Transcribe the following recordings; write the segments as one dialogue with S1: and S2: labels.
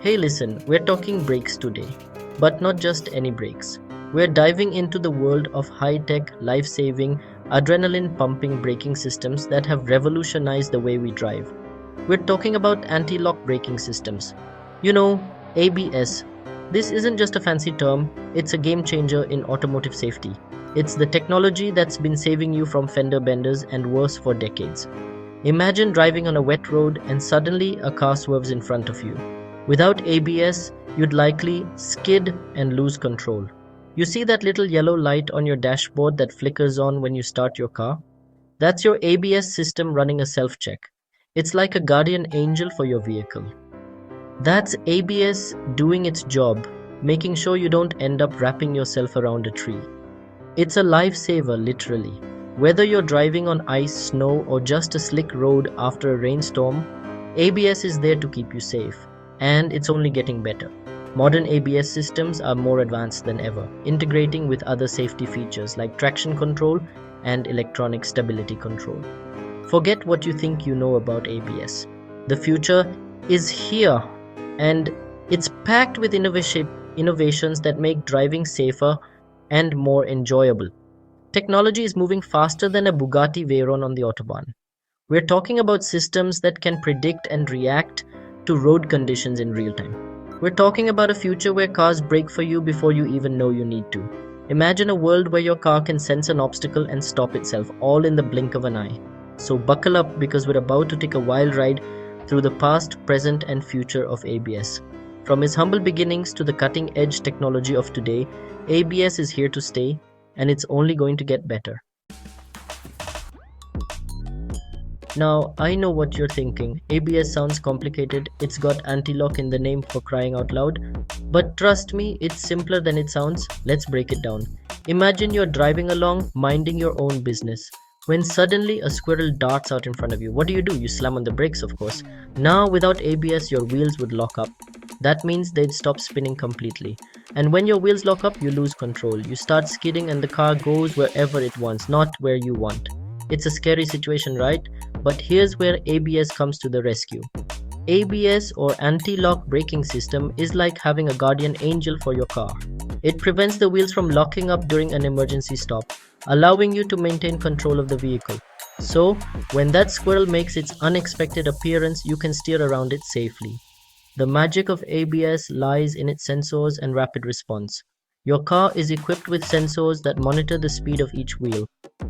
S1: Hey, listen, we're talking brakes today, but not just any brakes. We're diving into the world of high tech, life saving, adrenaline pumping braking systems that have revolutionized the way we drive. We're talking about anti lock braking systems. You know, ABS. This isn't just a fancy term, it's a game changer in automotive safety. It's the technology that's been saving you from fender benders and worse for decades. Imagine driving on a wet road and suddenly a car swerves in front of you. Without ABS, you'd likely skid and lose control. You see that little yellow light on your dashboard that flickers on when you start your car? That's your ABS system running a self check. It's like a guardian angel for your vehicle. That's ABS doing its job, making sure you don't end up wrapping yourself around a tree. It's a lifesaver, literally. Whether you're driving on ice, snow, or just a slick road after a rainstorm, ABS is there to keep you safe. And it's only getting better. Modern ABS systems are more advanced than ever, integrating with other safety features like traction control and electronic stability control. Forget what you think you know about ABS. The future is here, and it's packed with innovations that make driving safer and more enjoyable. Technology is moving faster than a Bugatti Veyron on the Autobahn. We're talking about systems that can predict and react to road conditions in real time. We're talking about a future where cars brake for you before you even know you need to. Imagine a world where your car can sense an obstacle and stop itself, all in the blink of an eye. So buckle up because we're about to take a wild ride through the past, present, and future of ABS. From its humble beginnings to the cutting edge technology of today, ABS is here to stay, and it's only going to get better. Now, I know what you're thinking. ABS sounds complicated, it's got anti-lock in the name for crying out loud. But trust me, it's simpler than it sounds. Let's break it down. Imagine you're driving along, minding your own business. When suddenly a squirrel darts out in front of you, what do? You slam on the brakes, of course. Now, without ABS, your wheels would lock up. That means they'd stop spinning completely. And when your wheels lock up, you lose control. You start skidding and the car goes wherever it wants, not where you want. It's a scary situation, right? But here's where ABS comes to the rescue. ABS, or anti-lock braking system, is like having a guardian angel for your car. It prevents the wheels from locking up during an emergency stop, allowing you to maintain control of the vehicle. So, when that squirrel makes its unexpected appearance, you can steer around it safely. The magic of ABS lies in its sensors and rapid response. Your car is equipped with sensors that monitor the speed of each wheel.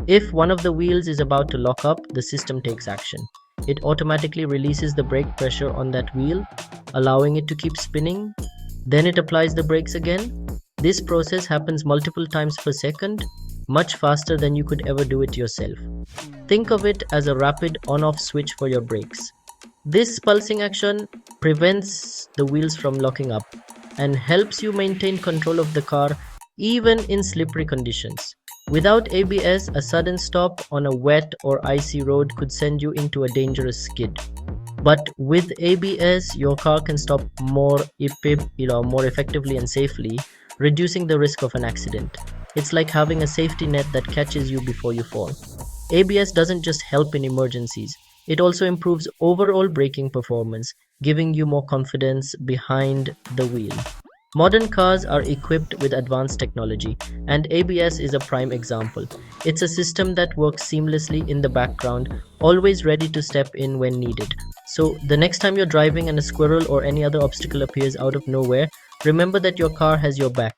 S1: If one of the wheels is about to lock up, the system takes action. It automatically releases the brake pressure on that wheel, allowing it to keep spinning. Then it applies the brakes again. This process happens multiple times per second, much faster than you could ever do it yourself. Think of it as a rapid on-off switch for your brakes. This pulsing action prevents the wheels from locking up and helps you maintain control of the car even in slippery conditions. Without ABS, a sudden stop on a wet or icy road could send you into a dangerous skid. But with ABS, your car can stop more effectively and safely, reducing the risk of an accident. It's like having a safety net that catches you before you fall. ABS doesn't just help in emergencies, it also improves overall braking performance, giving you more confidence behind the wheel. Modern cars are equipped with advanced technology, and ABS is a prime example. It's a system that works seamlessly in the background, always ready to step in when needed. So, the next time you're driving and a squirrel or any other obstacle appears out of nowhere, remember that your car has your back.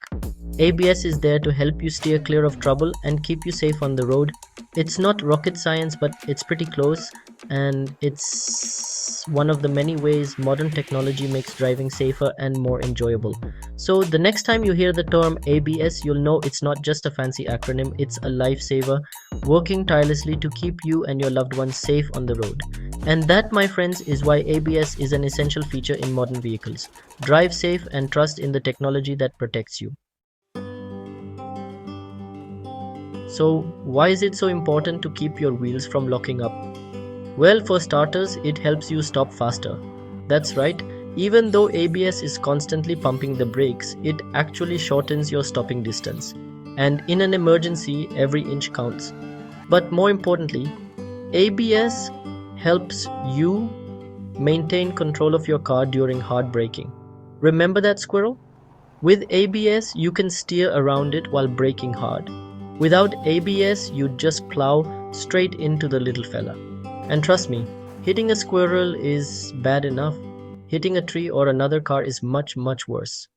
S1: ABS is there to help you steer clear of trouble and keep you safe on the road. It's not rocket science, but it's pretty close, and it's one of the many ways modern technology makes driving safer and more enjoyable. So, the next time you hear the term ABS, you'll know it's not just a fancy acronym, it's a lifesaver working tirelessly to keep you and your loved ones safe on the road. And that, my friends, is why ABS is an essential feature in modern vehicles. Drive safe and trust in the technology that protects you. So, why is it so important to keep your wheels from locking up? Well, for starters, it helps you stop faster. That's right, even though ABS is constantly pumping the brakes, it actually shortens your stopping distance. And in an emergency, every inch counts. But more importantly, ABS helps you maintain control of your car during hard braking. Remember that, squirrel? With ABS, you can steer around it while braking hard. Without ABS, you'd just plow straight into the little fella. And trust me, hitting a squirrel is bad enough. Hitting a tree or another car is much, much worse.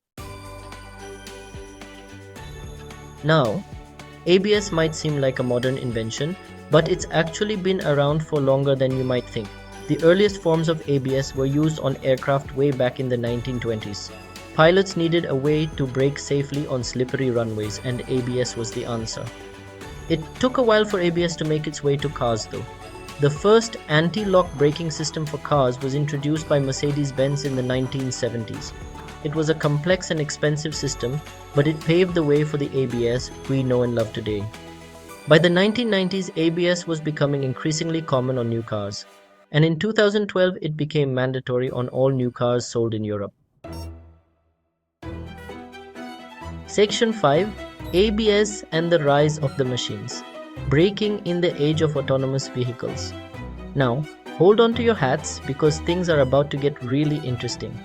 S1: Now, ABS might seem like a modern invention, but it's actually been around for longer than you might think. The earliest forms of ABS were used on aircraft way back in the 1920s. Pilots needed a way to brake safely on slippery runways, and ABS was the answer. It took a while for ABS to make its way to cars though. The first anti-lock braking system for cars was introduced by Mercedes-Benz in the 1970s. It was a complex and expensive system, but it paved the way for the ABS we know and love today. By the 1990s, ABS was becoming increasingly common on new cars, and in 2012 it became mandatory on all new cars sold in Europe. Section 5: ABS and the rise of the machines. Braking in the age of autonomous vehicles. Now, hold on to your hats because things are about to get really interesting.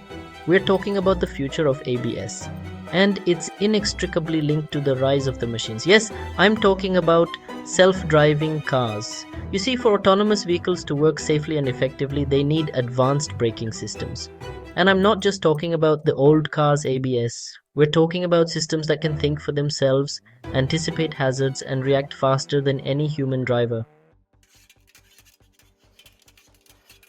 S1: We're talking about the future of ABS, and it's inextricably linked to the rise of the machines. Yes, I'm talking about self-driving cars. You see, for autonomous vehicles to work safely and effectively, they need advanced braking systems. And I'm not just talking about the old cars' ABS. We're talking about systems that can think for themselves, anticipate hazards, and react faster than any human driver.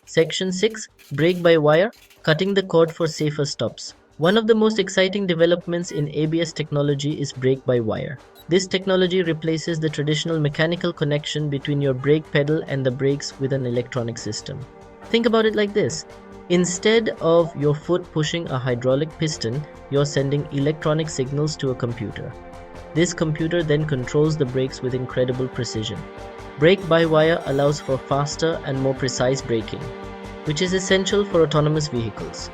S1: Section 6: Brake-by-wire, cutting the cord for safer stops. One of the most exciting developments in ABS technology is brake-by-wire. This technology replaces the traditional mechanical connection between your brake pedal and the brakes with an electronic system. Think about it like this. Instead of your foot pushing a hydraulic piston, you're sending electronic signals to a computer. This computer then controls the brakes with incredible precision. Brake-by-wire allows for faster and more precise braking, which is essential for autonomous vehicles.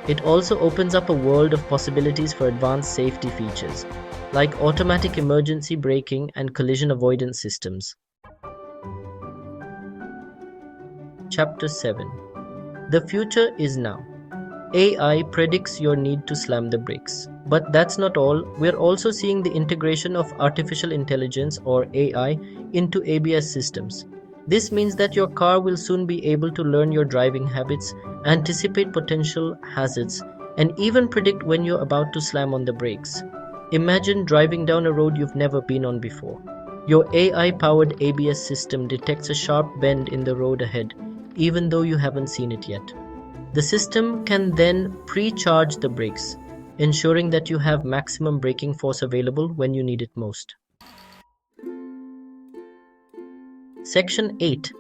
S1: It also opens up a world of possibilities for advanced safety features, like automatic emergency braking and collision avoidance systems. Chapter 7: The future is now. AI predicts your need to slam the brakes. But that's not all. We're also seeing the integration of artificial intelligence, or AI, into ABS systems. This means that your car will soon be able to learn your driving habits, anticipate potential hazards, and even predict when you're about to slam on the brakes. Imagine driving down a road you've never been on before. Your AI-powered ABS system detects a sharp bend in the road ahead, even though you haven't seen it yet. The system can then pre-charge the brakes, ensuring that you have maximum braking force available when you need it most. Section 8: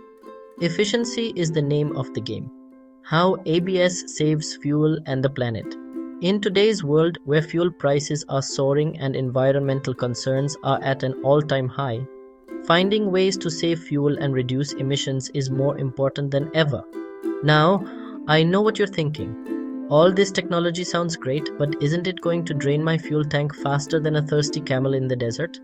S1: Efficiency is the name of the game. How ABS saves fuel and the planet. In today's world, where fuel prices are soaring and environmental concerns are at an all-time high, finding ways to save fuel and reduce emissions is more important than ever. Now, I know what you're thinking. All this technology sounds great, but isn't it going to drain my fuel tank faster than a thirsty camel in the desert?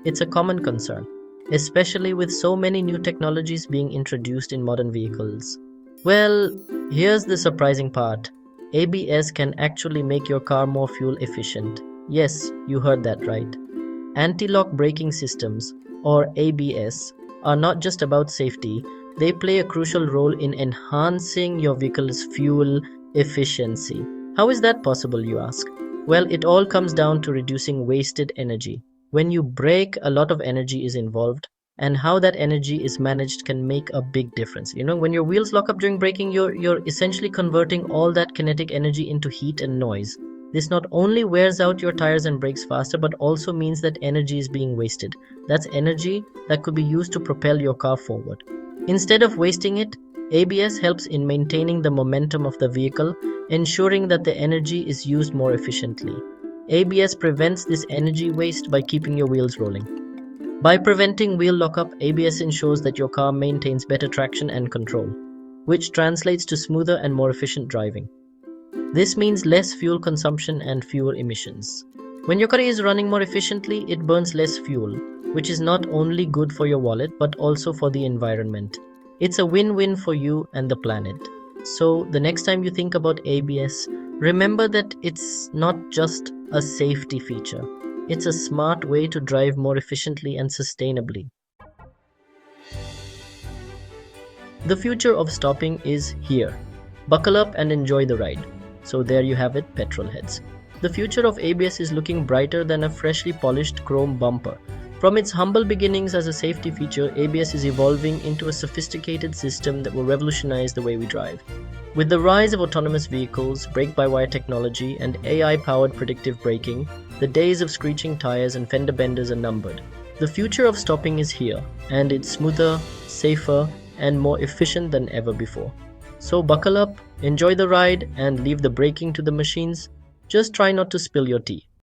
S1: It's a common concern, especially with so many new technologies being introduced in modern vehicles. Well, here's the surprising part. ABS can actually make your car more fuel efficient. Yes, you heard that right. Anti-lock braking systems, or ABS, are not just about safety. They play a crucial role in enhancing your vehicle's fuel efficiency. How is that possible, you ask? Well, it all comes down to reducing wasted energy. When you brake, a lot of energy is involved, and how that energy is managed can make a big difference. When your wheels lock up during braking, you're essentially converting all that kinetic energy into heat and noise. This not only wears out your tires and brakes faster, but also means that energy is being wasted. That's energy that could be used to propel your car forward. Instead of wasting it, ABS helps in maintaining the momentum of the vehicle, ensuring that the energy is used more efficiently. ABS prevents this energy waste by keeping your wheels rolling. By preventing wheel lockup, ABS ensures that your car maintains better traction and control, which translates to smoother and more efficient driving. This means less fuel consumption and fewer emissions. When your car is running more efficiently, it burns less fuel, which is not only good for your wallet but also for the environment. It's a win-win for you and the planet. So, the next time you think about ABS, remember that it's not just a safety feature, it's a smart way to drive more efficiently and sustainably. The future of stopping is here. Buckle up and enjoy the ride. So, there you have it, petrol heads. The future of ABS is looking brighter than a freshly polished chrome bumper. From its humble beginnings as a safety feature, ABS is evolving into a sophisticated system that will revolutionize the way we drive. With the rise of autonomous vehicles, brake-by-wire technology, and AI-powered predictive braking, the days of screeching tires and fender benders are numbered. The future of stopping is here, and it's smoother, safer, and more efficient than ever before. So buckle up, enjoy the ride, and leave the braking to the machines. Just try not to spill your tea.